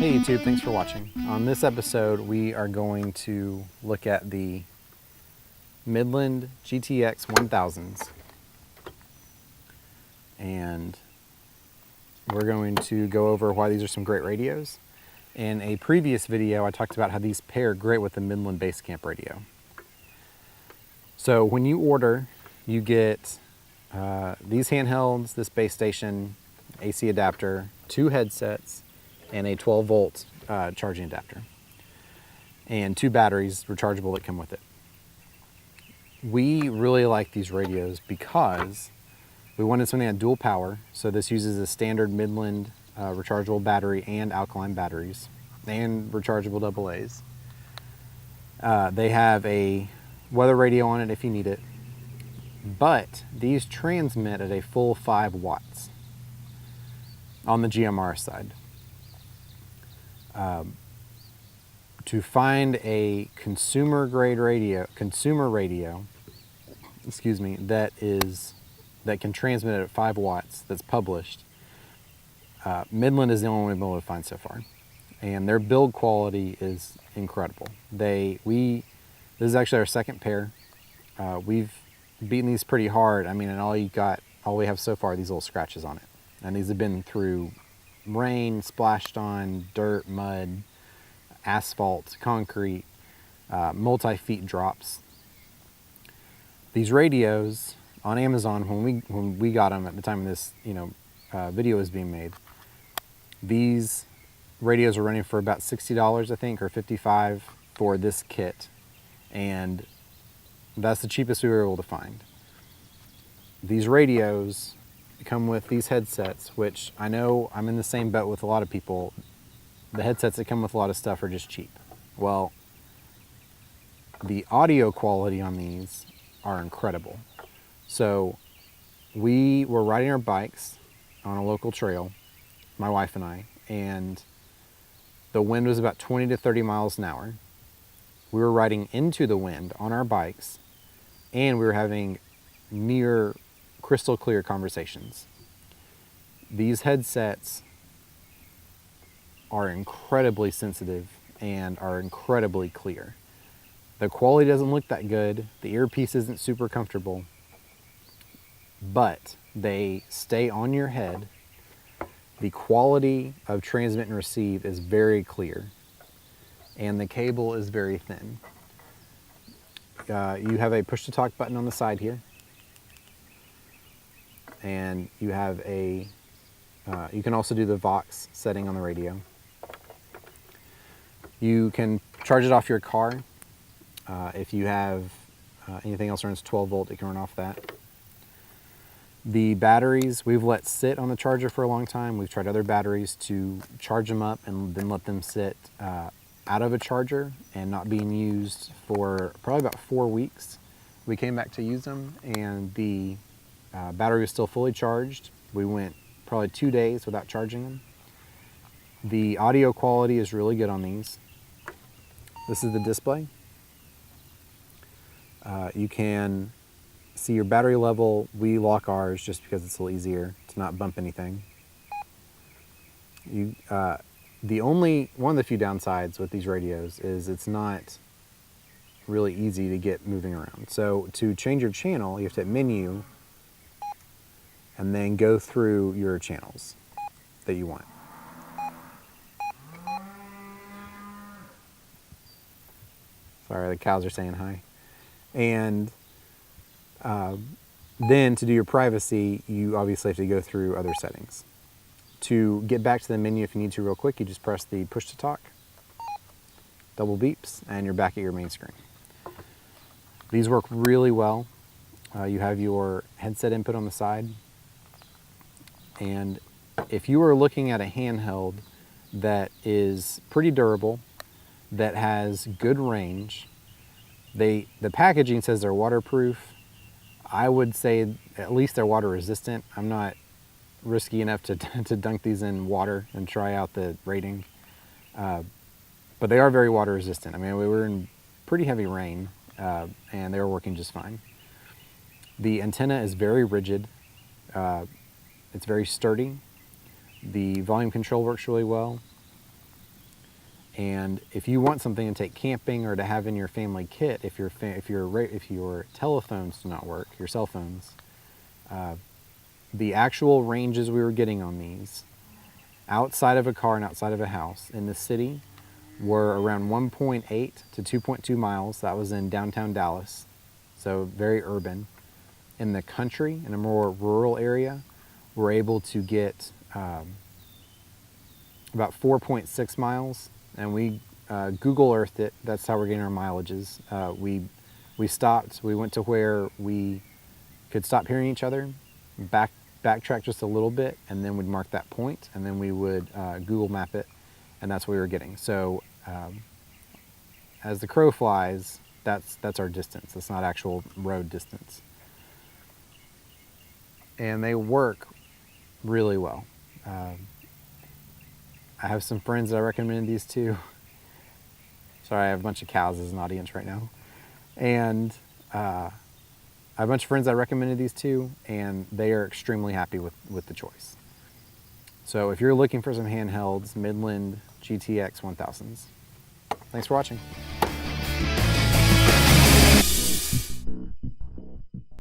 Hey YouTube, thanks for watching. On this episode, we are going to look at the Midland GTX 1000s. And we're going to go over why these are some great radios. In a previous video, I talked about how these pair great with the Midland Basecamp radio. So when you order, you get these handhelds, this base station, AC adapter, 2 headsets, and a 12-volt charging adapter, and 2 batteries rechargeable that come with it. We really like these radios because we wanted something that had dual power. So this uses a standard Midland rechargeable battery and alkaline batteries and rechargeable AA's. They have a weather radio on it if you need it, but these transmit at a full 5 watts on the GMR side. To find a consumer radio, that can transmit at 5 watts that's published, Midland is the only one we've been able to find so far, and their build quality is incredible. This is actually our second pair. We've beaten these pretty hard. I mean, and all we have so far are these little scratches on it, and these have been through rain, splashed on dirt, mud, asphalt, concrete, multi-feet drops. These radios on Amazon, when we got them at the time of this video was being made, these radios were running for about $60, I think, or $55 for this kit, and that's the cheapest we were able to find. These radios come with these headsets, which I know I'm in the same boat with a lot of people. The headsets that come with a lot of stuff are just cheap. Well, the audio quality on these are incredible. So we were riding our bikes on a local trail, my wife and I, and the wind was about 20 to 30 miles an hour. We were riding into the wind on our bikes, and we were having near crystal clear conversations. These headsets are incredibly sensitive and are incredibly clear. The quality doesn't look that good. The earpiece isn't super comfortable, but they stay on your head. The quality of transmit and receive is very clear, and the cable is very thin. You have a push to talk button on the side here, and you have you can also do the Vox setting on the radio. You can charge it off your car. If you have anything else runs 12 volt, it can run off that. The batteries we've let sit on the charger for a long time. We've tried other batteries to charge them up and then let them sit out of a charger and not being used for probably about 4 weeks. We came back to use them, and the battery was still fully charged. We went probably 2 days without charging them. The audio quality is really good on these. This is the display. You can see your battery level. We lock ours just because it's a little easier to not bump anything. One of the few downsides with these radios is it's not really easy to get moving around. So to change your channel, you have to hit menu and then go through your channels that you want. Sorry, the cows are saying hi. And then to do your privacy, you obviously have to go through other settings. To get back to the menu if you need to real quick, you just press the push to talk, double beeps, and you're back at your main screen. These work really well. You have your headset input on the side. And if you are looking at a handheld that is pretty durable, that has good range, the packaging says they're waterproof. I would say at least they're water resistant. I'm not risky enough to dunk these in water and try out the rating. But they are very water resistant. I mean, we were in pretty heavy rain, and they were working just fine. The antenna is very rigid. It's very sturdy. The volume control works really well. And if you want something to take camping or to have in your family kit, if your telephones do not work, your cell phones, the actual ranges we were getting on these, outside of a car and outside of a house in the city, were around 1.8 to 2.2 miles. That was in downtown Dallas, so very urban. In the country, in a more rural area, we're able to get about 4.6 miles, and we Google Earthed it. That's how we're getting our mileages. We stopped. We went to where we could stop hearing each other, backtrack just a little bit, and then we'd mark that point, and then we would Google map it, and that's what we were getting. So as the crow flies, that's our distance. That's not actual road distance. And they work really well. I have some friends that I recommended these to. Sorry, I have a bunch of cows as an audience right now. And I have a bunch of friends I recommended these to, and they are extremely happy with the choice. So if you're looking for some handhelds, Midland GTX 1000s. Thanks for watching.